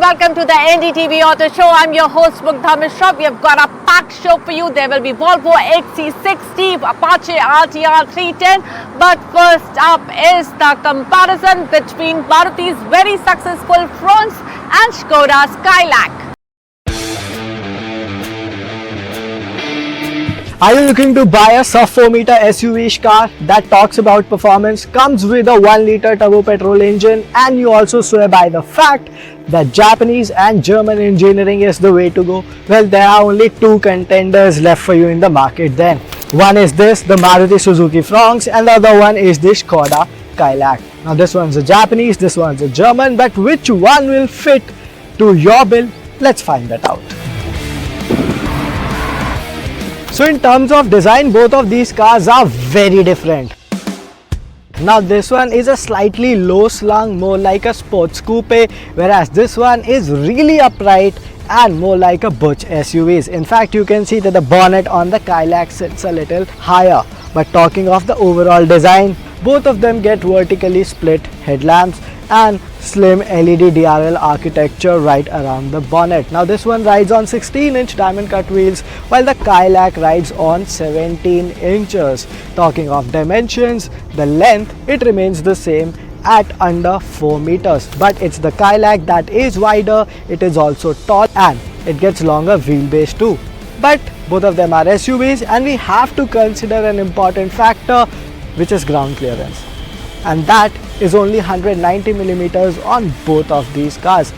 welcome to the NDTV Auto Show. I'm your host Mugdha Mishra. We have got a packed show for you. There will be Volvo XC60, Apache RTR 310. But first up is the comparison between Maruti's very successful Fronx and Skoda's Kylaq. Are you looking to buy a sub 4 meter SUV car that talks about performance, comes with a 1 liter turbo petrol engine, and you also swear by the fact that Japanese and German engineering is the way to go? Well, there are only two contenders left for you in the market then. One is this, the Maruti Suzuki Fronx, and the other one is this Skoda Kylaq. Now this one's a Japanese, this one's a German, but which one will fit to your bill? Let's find that out. So in terms of design, both of these cars are very different. Now this one is a slightly low slung, more like a sports coupe, whereas this one is really upright and more like a butch SUVs. In fact, you can see that the bonnet on the Kylaq sits a little higher. But talking of the overall design, both of them get vertically split headlamps and slim LED DRL architecture right around the bonnet. Now this one rides on 16-inch diamond cut wheels while the Kylaq rides on 17 inches. Talking of dimensions, the length, it remains the same at under 4 meters. But it's the Kylaq that is wider, it is also tall and it gets longer wheelbase too. But both of them are SUVs and we have to consider an important factor, which is ground clearance. And that is only 190 millimeters on both of these cars.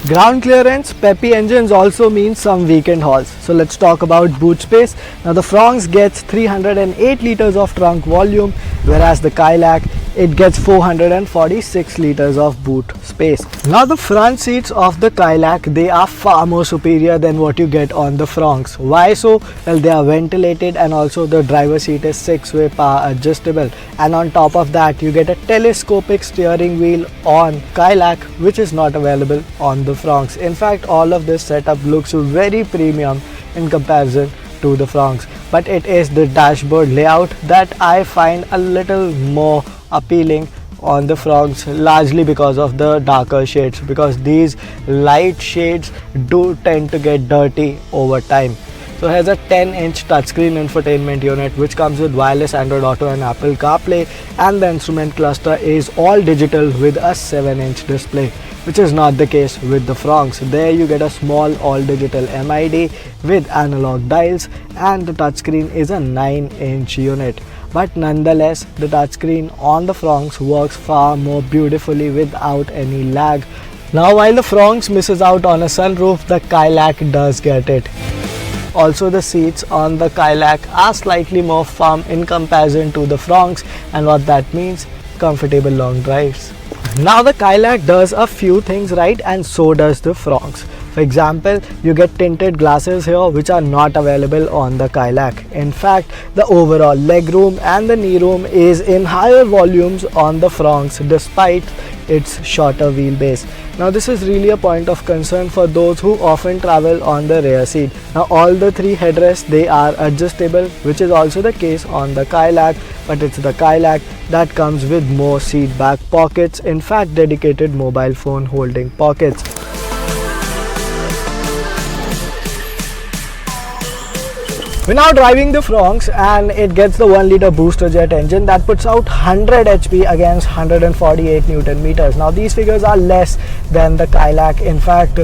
Ground clearance, peppy engines also means some weekend hauls. So let's talk about boot space. Now the Fronx gets 308 liters of trunk volume, whereas the Kylaq, it gets 446 liters of boot space. Now the front seats of the Kylaq, they are far more superior than what you get on the Fronx. Why so? Well, they are ventilated and also the driver's seat is 6-way power adjustable. And on top of that, you get a telescopic steering wheel on Kylaq, which is not available on the Fronx. In fact, all of this setup looks very premium in comparison to the Fronx. But it is the dashboard layout that I find a little more appealing on the Fronx, largely because of the darker shades, because these light shades do tend to get dirty over time. So here's a 10-inch touchscreen infotainment unit which comes with wireless Android Auto and Apple CarPlay, and the instrument cluster is all digital with a 7-inch display, which is not the case with the Fronx. There you get a small all-digital MID with analog dials, and the touchscreen is a 9-inch unit. But nonetheless, the touchscreen on the Fronx works far more beautifully without any lag. Now while the Fronx misses out on a sunroof, the Kylaq does get it. Also, the seats on the Kylaq are slightly more firm in comparison to the Fronx, and what that means, comfortable long drives. Now the Kylaq does a few things right, and so does the Fronx. For example, you get tinted glasses here which are not available on the Kylaq. In fact, the overall legroom and the knee room is in higher volumes on the Fronx despite its shorter wheelbase. Now this is really a point of concern for those who often travel on the rear seat. Now all the three headrests, they are adjustable, which is also the case on the Kylaq, but it's the Kylaq that comes with more seat back pockets, in fact dedicated mobile phone holding pockets. We're now driving the Fronx and it gets the 1 liter booster jet engine that puts out 100 HP against 148 Newton meters. Now these figures are less than the Kylaq. In fact,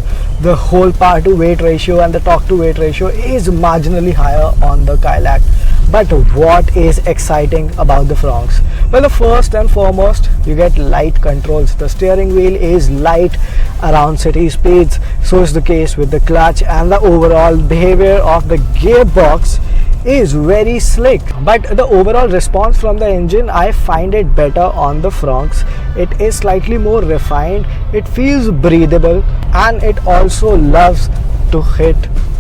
the whole power to weight ratio and the torque to weight ratio is marginally higher on the Kylaq. But what is exciting about the Fronx? Well, the first and foremost, you get light controls. The steering wheel is light around city speeds. So is the case with the clutch, and the overall behavior of the gearbox is very slick. But the overall response from the engine, I find it better on the Fronx. It is slightly more refined, it feels breathable, and it also loves to hit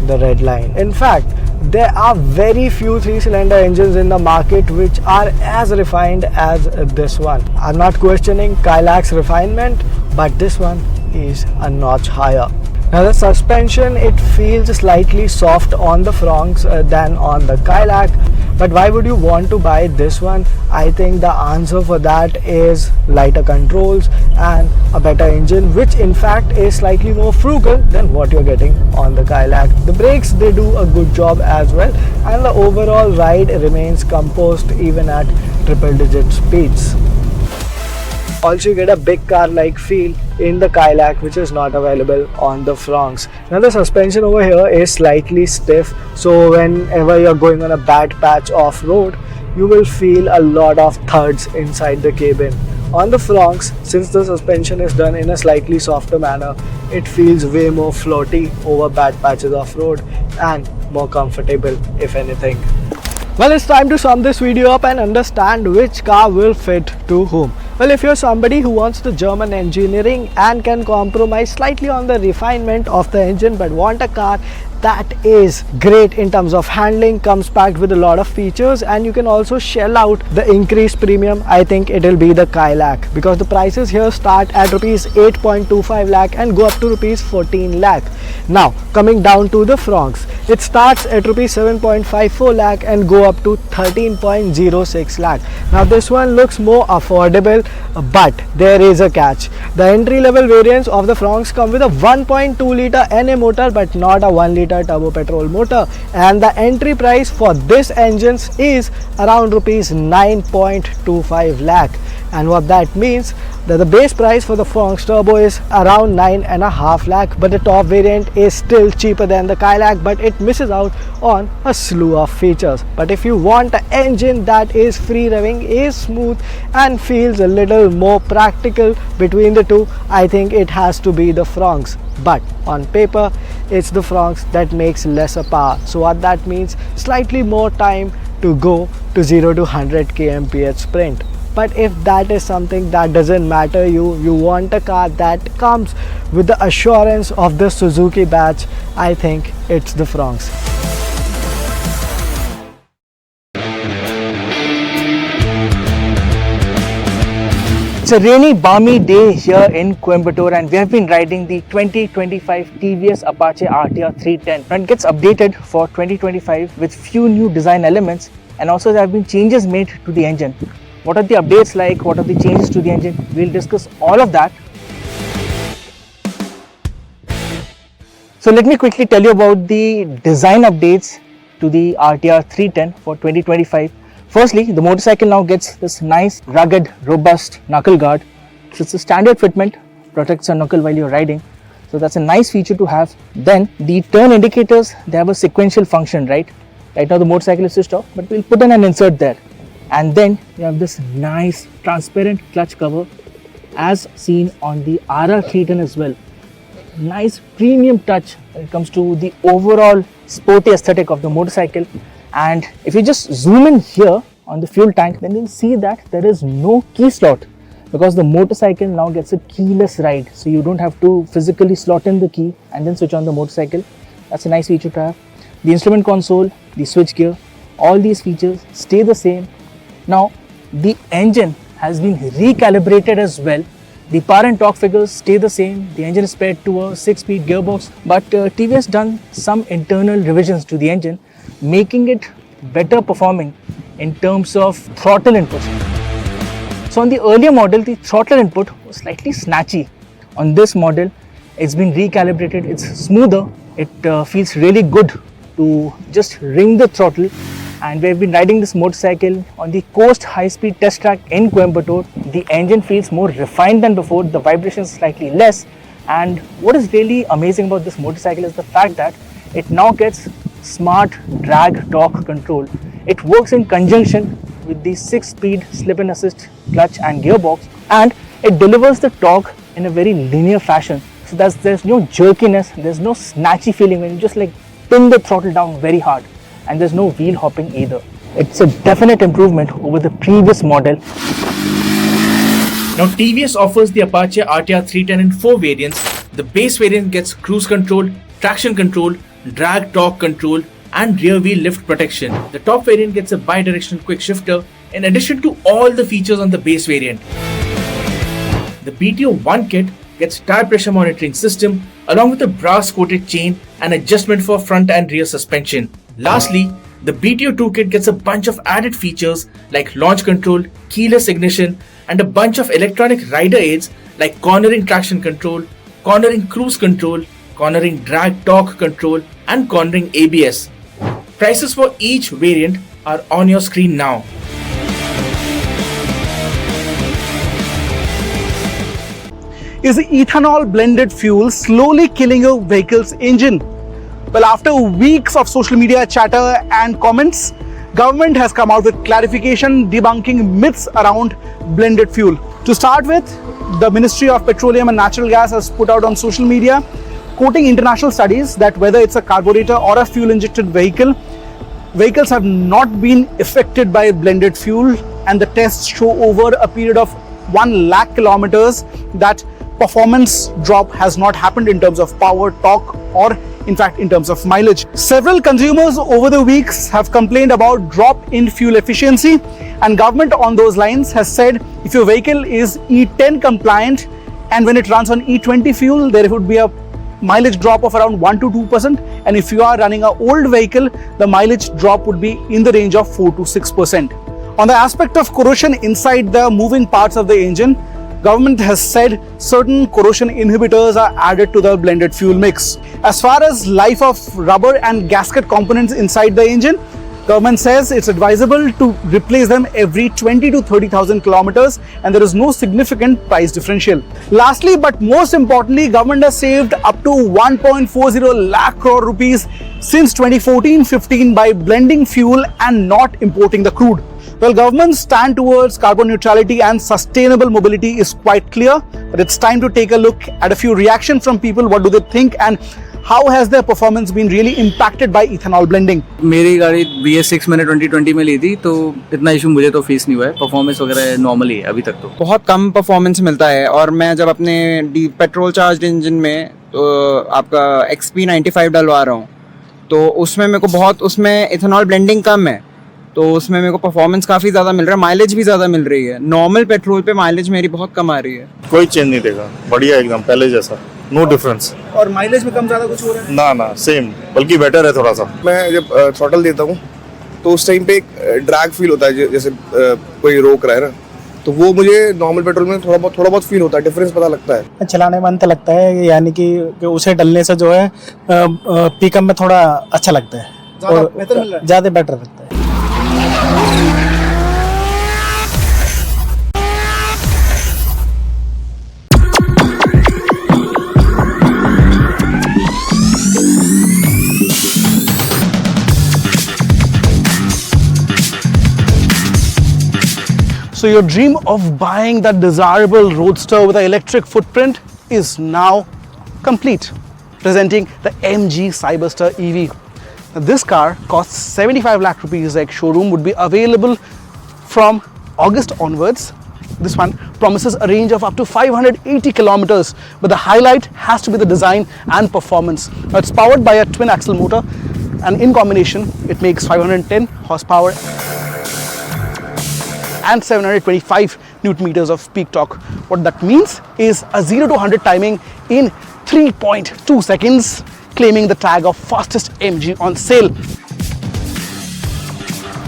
the red line. In fact, there are very few 3-cylinder engines in the market which are as refined as this one. I'm not questioning Kylaq's refinement, but this one is a notch higher. Now the suspension, it feels slightly soft on the Fronx than on the Kylaq, But why would you want to buy this one? I think the answer for that is lighter controls and a better engine, which in fact is slightly more frugal than what you're getting on the Kylaq. The brakes, they do a good job as well, and the overall ride remains composed even at triple digit speeds. Also, you get a big car like feel in the Kylaq, which is not available on the Fronx. Now the suspension over here is slightly stiff, so whenever you're going on a bad patch off-road, you will feel a lot of thuds inside the cabin. On the Fronx, since the suspension is done in a slightly softer manner, it feels way more floaty over bad patches off-road and more comfortable if anything. Well, it's time to sum this video up and understand which car will fit to whom. Well, if you're somebody who wants the German engineering and can compromise slightly on the refinement of the engine but want a car that is great in terms of handling, comes packed with a lot of features, and you can also shell out the increased premium, I think it will be the Kylaq, because the prices here start at rupees 8.25 lakh and go up to rupees 14 lakh. Now coming down to the Fronx, it starts at rupees 7.54 lakh and go up to 13.06 lakh. Now this one looks more affordable, but there is a catch. The entry level variants of the Fronx come with a 1.2 litre NA motor but not a 1 litre turbo petrol motor, and the entry price for this engines is around rupees 9.25 lakh. And what that means, that the base price for the Fronx Turbo is around 9.5 lakh, but the top variant is still cheaper than the Kylaq, but it misses out on a slew of features. But if you want an engine that is free revving, is smooth and feels a little more practical between the two, I think it has to be the Fronx. But on paper, it's the Fronx that makes lesser power. So what that means, slightly more time to go to 0 to 100 kmph sprint. But if that is something that doesn't matter you want a car that comes with the assurance of the Suzuki badge, I think it's the Fronx. It's a rainy, balmy day here in Coimbatore, and we have been riding the 2025 TVS Apache RTR 310. And it gets updated for 2025 with few new design elements, and also there have been changes made to the engine. What are the updates like? What are the changes to the engine? We'll discuss all of that. So let me quickly tell you about the design updates to the RTR 310 for 2025. Firstly, the motorcycle now gets this nice, rugged, robust knuckle guard. So it's a standard fitment, protects your knuckle while you're riding. So that's a nice feature to have. Then the turn indicators, they have a sequential function, right? Right now the motorcycle is switched off, but we'll put in an insert there. And then you have this nice transparent clutch cover as seen on the RR 310 as well. Nice premium touch when it comes to the overall sporty aesthetic of the motorcycle. And if you just zoom in here on the fuel tank, then you'll see that there is no key slot, because the motorcycle now gets a keyless ride. So you don't have to physically slot in the key and then switch on the motorcycle. That's a nice feature to have. The instrument console, the switch gear, all these features stay the same. Now the engine has been recalibrated as well. The power and torque figures stay the same. The engine is paired to a 6-speed gearbox, but TVS done some internal revisions to the engine, making it better performing in terms of throttle input. So on the earlier model, the throttle input was slightly snatchy. On this model, it's been recalibrated. It's smoother. It feels really good to just ring the throttle. And we've been riding this motorcycle on the Coast high-speed test track in Coimbatore. The engine feels more refined than before. The vibration is slightly less. And what is really amazing about this motorcycle is the fact that it now gets smart drag torque control. It works in conjunction with the 6-speed slip and assist clutch and gearbox, and it delivers the torque in a very linear fashion. So there's no jerkiness, there's no snatchy feeling when you just like pin the throttle down very hard. And there's no wheel hopping either. It's a definite improvement over the previous model. Now TVS offers the Apache RTR 310 in 4 variants. The base variant gets cruise control, traction control, drag torque control and rear wheel lift protection. The top variant gets a bi-directional quick shifter in addition to all the features on the base variant. The BTO 1 kit gets tire pressure monitoring system along with a brass coated chain and adjustment for front and rear suspension. Lastly, The BTO toolkit gets a bunch of added features like launch control, keyless ignition, and a bunch of electronic rider aids like cornering traction control, cornering cruise control, cornering drag torque control, and cornering ABS. Prices for each variant are on your screen now. Is ethanol blended fuel slowly killing your vehicle's engine? Well, after weeks of social media chatter and comments, government has come out with clarification debunking myths around blended fuel. To start with, the Ministry of Petroleum and Natural Gas has put out on social media, quoting international studies, that whether it's a carburetor or a fuel injected vehicle, vehicles have not been affected by blended fuel, and the tests show over a period of 1 lakh kilometers that performance drop has not happened in terms of power, torque, or in fact in terms of mileage. Several consumers over the weeks have complained about drop in fuel efficiency, and government on those lines has said if your vehicle is E10 compliant and when it runs on E20 fuel, there would be a mileage drop of around 1 to 2%, and if you are running an old vehicle, the mileage drop would be in the range of 4 to 6%. On the aspect of corrosion inside the moving parts of the engine, government has said certain corrosion inhibitors are added to the blended fuel mix. As far as life of rubber and gasket components inside the engine, government says it's advisable to replace them every 20 to 30,000 kilometers, and there is no significant price differential. Lastly, but most importantly, government has saved up to 1.40 lakh crore rupees since 2014-15 by blending fuel and not importing the crude. Well, government's stand towards carbon neutrality and sustainable mobility is quite clear, but it's time to take a look at a few reactions from people. What do they think, and how has their performance been really impacted by ethanol blending? मेरी गाड़ी BS6 मैंने 2020 में ली थी, तो इतना issue मुझे तो face नहीं हुआ है. परफॉर्मेंस वगैरह नॉर्मल ही है अभी तक. तो बहुत कम परफॉर्मेंस मिलता है, और मैं जब अपने पेट्रोल चार्ज इंजन में तो आपका XP95 डलवा रहा हूँ, तो उसमें मेरे को बहुत, उसमें इथेनॉल ब्लेंडिंग कम है, तो उसमें मेरे को परफॉर्मेंस काफ़ी ज़्यादा मिल रहा है, माइलेज भी ज़्यादा मिल रही है. नॉर्मल पेट्रोल पे माइलेज मेरी बहुत कम आ रही है. कोई चेंज नहीं देगा, बढ़िया एकदम पहले जैसा, नो डिफरेंस. और माइलेज में कम ज़्यादा कुछ हो रहा है? ना सेम, बल्कि बेटर है थोड़ा सा. मैं जब थ्रॉटल देता हूँ तो उस टाइम पे एक ड्रैग फील होता है, जैसे कोई रोक रहा है ना, तो वो मुझे नॉर्मल पेट्रोल में थोड़ा बहुत फील होता है, डिफरेंस पता लगता है. चलाने में अंतर लगता है, यानी कि उसे डलने से जो है पिकअप में थोड़ा अच्छा लगता है, ज़्यादा बेटर लगता है. So your dream of buying that desirable roadster with an electric footprint is now complete. Presenting the MG Cyberster EV. Now, this car costs 75 lakh rupees. Like showroom would be available from August onwards. This one promises a range of up to 580 kilometers, but the highlight has to be the design and performance. Now, it's powered by a twin axle motor, and in combination it makes 510 horsepower and 725 Newton meters of peak torque. What that means is a 0 to 100 timing in 3.2 seconds, claiming the tag of fastest MG on sale.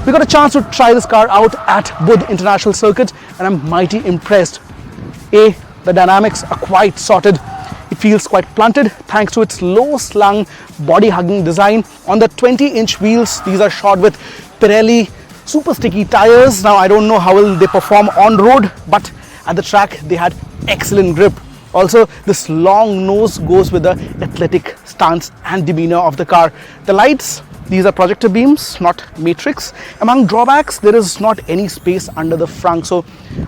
We got a chance to try this car out at Budh International Circuit, and I'm mighty impressed. The dynamics are quite sorted. It feels quite blunted thanks to its low slung body hugging design. On the 20-inch wheels, these are shod with Pirelli super sticky tires. Now I don't know how will they perform on road, but at the track they had excellent grip. Also, this long nose goes with the athletic stance and demeanor of the car. The lights, these are projector beams, not matrix. Among drawbacks, there is not any space under the frunk, so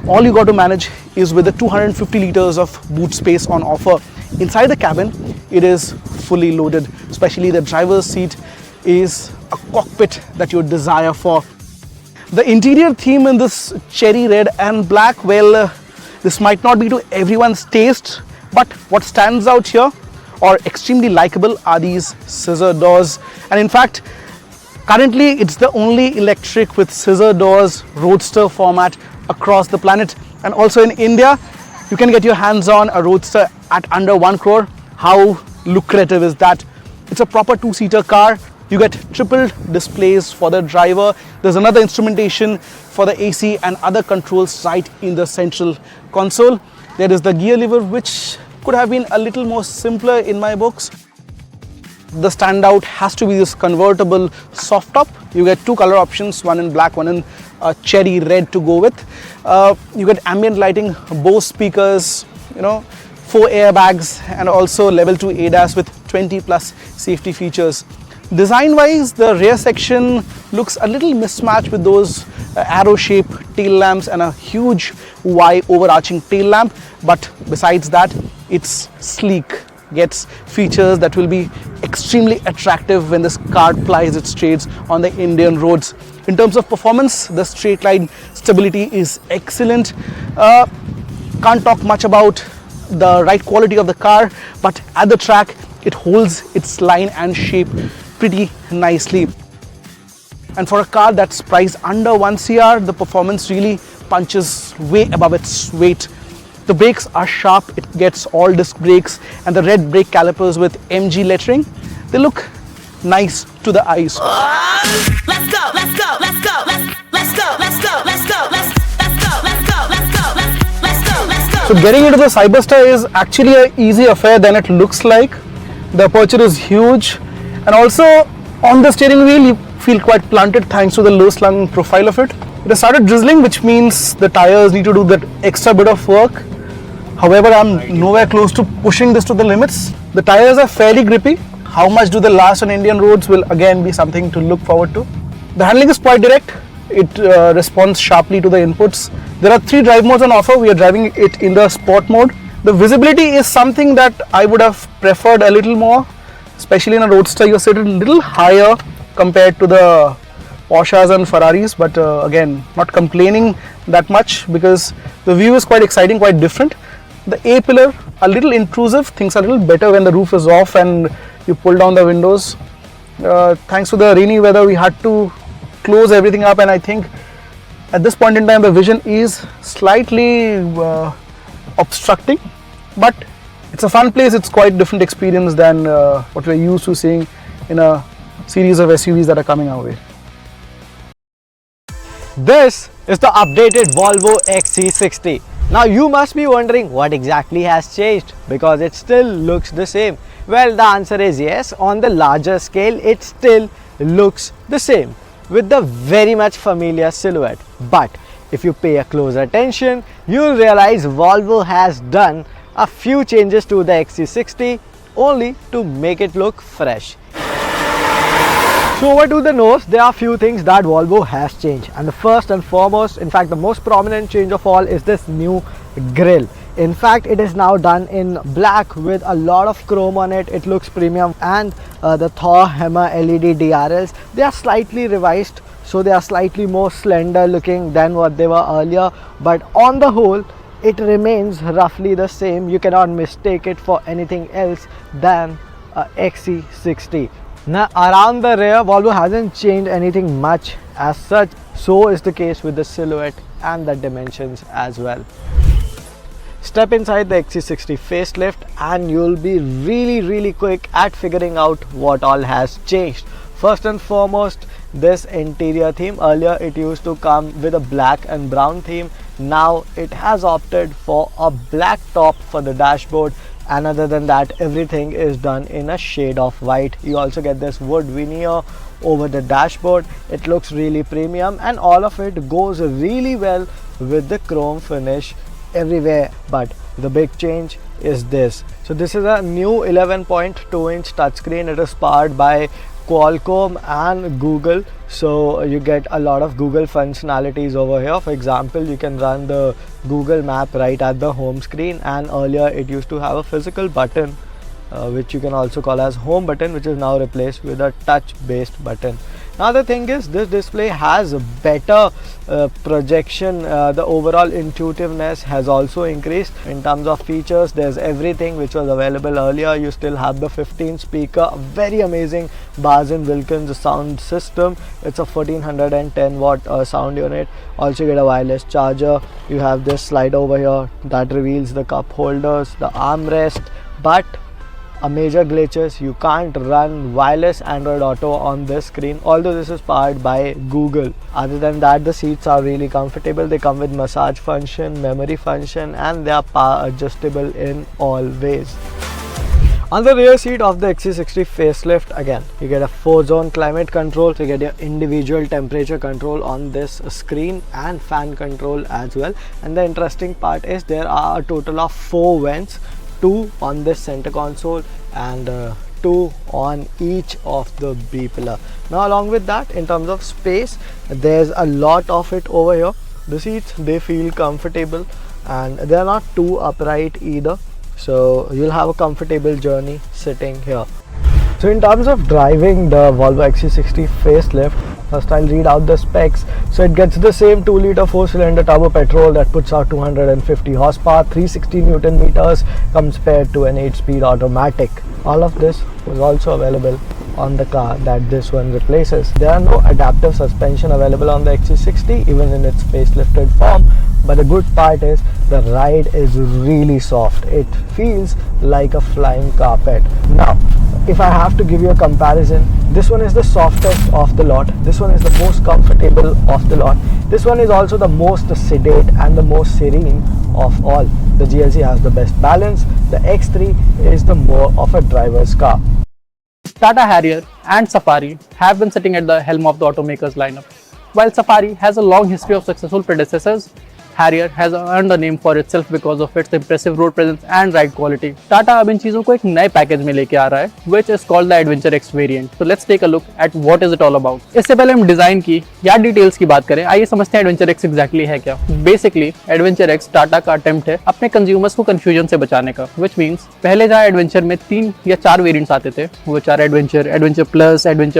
all you got to manage is with the 250 liters of boot space on offer. Inside the cabin, it is fully loaded, especially the driver's seat is a cockpit that you desire for. The interior theme in this cherry red and black, well, this might not be to everyone's taste, but what stands out here or extremely likable are these scissor doors. And in fact, currently it's the only electric with scissor doors roadster format across the planet. And also in India, you can get your hands on a roadster at under 1 crore. How lucrative is that? It's a proper two-seater car, You get triple displays for the driver. There's another instrumentation for the AC and other controls right in the central console. There is the gear lever, which could have been a little more simpler in my books. The standout has to be this convertible soft top. You get two color options, one in black, one in cherry red to go with. You get ambient lighting, Bose speakers, 4 airbags, and also level 2 ADAS with 20 plus safety features. Design wise, the rear section looks a little mismatched with those arrow shaped tail lamps and a huge Y overarching tail lamp, but besides that, it's sleek, gets features that will be extremely attractive when this car plies its trades on the Indian roads. In terms of performance, the straight line stability is excellent. Can't talk much about the ride quality of the car, but at the track it holds its line and shape pretty nicely. And for a car that's priced under 1 CR, the performance really punches way above its weight. The brakes are sharp, it gets all disc brakes, and the red brake calipers with MG lettering, they look nice to the eyes. Let's go, let's go, let's go, let's go, let's go, let's go, let's go, let's go, let's go, let's go, let's go. So getting into the Cyberster is actually an easy affair than it looks like. The aperture is huge, and also on the steering wheel you feel quite planted thanks to the low slung profile of it. It has started drizzling, which means the tires need to do that extra bit of work. However, I'm nowhere close to pushing this to the limits. The tires are fairly grippy. How much do they last on Indian roads will again be something to look forward to. The handling is quite direct. It responds sharply to the inputs. There are 3 drive modes on offer. We are driving it in the sport mode. The visibility is something that I would have preferred a little more, especially in a roadster. You're sitting a little higher compared to the Porsches and Ferraris, but again, not complaining that much because the view is quite exciting, quite different. The A-pillar, a little intrusive. Things are a little better when the roof is off and you pull down the windows. Thanks to the rainy weather, we had to close everything up, and I think at this point in time the vision is slightly obstructing, but it's a fun place. It's quite different experience than what we're used to seeing in a series of SUVs that are coming our way. This is the updated Volvo XC60. Now you must be wondering what exactly has changed, because it still looks the same. Well, the answer is yes. On the larger scale, it still looks the same with the very much familiar silhouette. But if you pay a close attention, you'll realize Volvo has done a few changes to the XC60 only to make it look fresh. So over to the nose, there are few things that Volvo has changed, and the first and foremost, in fact the most prominent change of all, is this new grille. In fact, it is now done in black with a lot of chrome on it. It looks premium, and the Thor Hammer LED DRLs, they are slightly revised, so they are slightly more slender looking than what they were earlier, but on the whole it remains roughly the same. You cannot mistake it for anything else than a XC60. Now around the rear, Volvo hasn't changed anything much as such. So is the case with the silhouette and the dimensions as well. Step inside the XC60 facelift and you'll be really quick at figuring out what all has changed. First and foremost, this interior theme. Earlier it used to come with a black and brown theme. Now it has opted for a black top for the dashboard, and other than that everything is done in a shade of white. You also get this wood veneer over the dashboard. It looks really premium, and all of it goes really well with the chrome finish everywhere. But the big change is this. So this is a new 11.2-inch touchscreen. It is powered by Qualcomm and Google, so you get a lot of Google functionalities over here. For example, you can run the Google map right at the home screen, and earlier it used to have a physical button which you can also call as home button, which is now replaced with a touch based button. Now the thing is, this display has better projection. The overall intuitiveness has also increased. In terms of features, there's everything which was available earlier. You still have the 15 speaker, very amazing Bars & Wilkins sound system. It's a 1410 watt sound unit. Also you get a wireless charger. You have this slide over here that reveals the cup holders, the armrest, but a major glitches. You can't run wireless Android Auto on this screen, although this is powered by Google. Other than that, the seats are really comfortable. They come with massage function, memory function, and they are power adjustable in all ways. On the rear seat of the XC60 Facelift, again you get a 4-zone climate control, so you get your individual temperature control on this screen and fan control as well. And the interesting part is there are a total of 4 vents, 2 on this center console and 2 on each of the B pillar. Now along with that, in terms of space, there's a lot of it over here. The seats, they feel comfortable and they are not too upright either, so you'll have a comfortable journey sitting here. So in terms of driving the Volvo XC60 Facelift, first I'll read out the specs. So it gets the same 2-liter 4-cylinder turbo petrol that puts out 250 horsepower, 360 Newton meters compared to an 8-speed automatic. All of this was also available on the car that this one replaces. There are no adaptive suspension available on the XC60 even in its facelifted form, but the good part is the ride is really soft. It feels like a flying carpet. Now if I have to give you a comparison, this one is the softest of the lot, this one is the most comfortable of the lot, this one is also the most sedate and the most serene of all. The GLC has the best balance, the X3 is the more of a driver's car. Tata Harrier and Safari have been sitting at the helm of the automaker's lineup. While Safari has a long history of successful predecessors, Harrier has earned a name for itself because of its impressive road presence and ride quality. Tata अब इन चीजों को एक नए package में लेके आ रहा है, which is called the Adventure X variant. So let's take a look at what is it all about. इससे पहले हम डिजाइन की या डिटेल्स की बात करें, आइए समझते हैं Adventure X exactly है क्या. Basically, Adventure X टाटा का अटेम्प्ट है अपने कंज्यूमर्स को कंफ्यूजन से बचाने का, which means पहले जहाँ एडवेंचर में 3 या 4 वेरिएंट्स आते थे, वो 4 adventure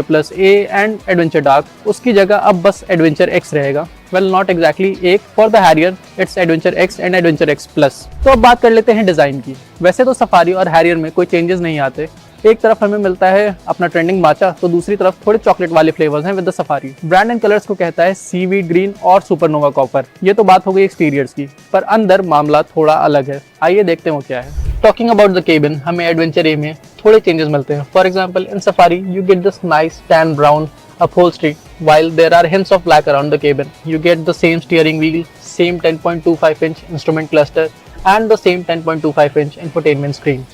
plus A and adventure dark, उसकी जगह अब बस एडवेंचर X रहेगा. Well, not exactly एक. For the Harrier, it's Adventure X and Adventure X Plus. तो अब बात कर लेते हैं डिजाइन की. वैसे तो सफारी और हैरियर में कोई चेंजेस नहीं आते. एक तरफ हमें मिलता है अपना ट्रेंडिंग माचा, तो दूसरी तरफ थोड़े चॉकलेट वाले फ्लेवर्स हैं with the safari. Brand and colours को कहता है सीवीड ग्रीन और सुपरनोवा कॉपर. ये तो बात हो गई एक्सटीरियर्स की, पर अंदर मामला थोड़ा अलग है. आइए देखते हैं वो क्या है. टॉकिंग अबाउट द केबिन, हमें एडवेंचर ए में थोड़े चेंजेस मिलते हैं. For example, in safari you get this nice tan brown upholstery, while there are hints of black around the cabin. You get the same steering wheel, same 10.25-inch instrument cluster and the same 10.25-inch infotainment screen.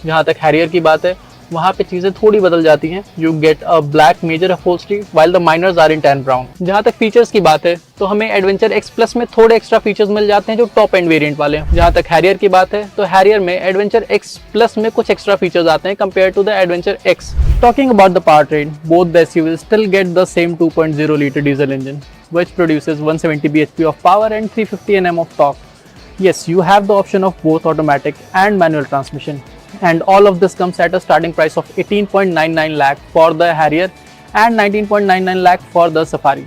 जहाँ तक Harrier की बात है, वहाँ पे चीजें थोड़ी बदल जाती हैं. You get a black major upholstery while the minors are in tan brown. जहाँ तक फीचर्स की बात है, तो हमें Adventure X Plus में थोड़े एक्स्ट्रा फीचर्स मिल जाते हैं जो टॉप एंड वेरिएंट वाले हैं. जहाँ तक Harrier की बात है, तो Harrier में Adventure X Plus में कुछ एक्स्ट्रा फीचर्स आते हैं compared to the Adventure X. Talking about the powertrain, both the SUVs still get the same 2.0 liter diesel engine, which produces 170 bhp of power and 350 Nm of torque. Yes, you have the option of both automatic and manual transmission. And all of this comes at a starting price of 18.99 lakh for the Harrier and 19.99 lakh for the Safari.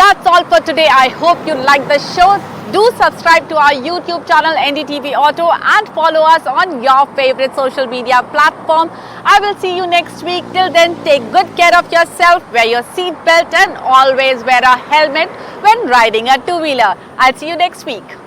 That's all for today. I hope you liked the show. Do subscribe to our YouTube channel NDTV Auto and follow us on your favorite social media platform. I will see you next week. Till then, take good care of yourself, wear your seat belt and always wear a helmet when riding a two-wheeler. I'll see you next week.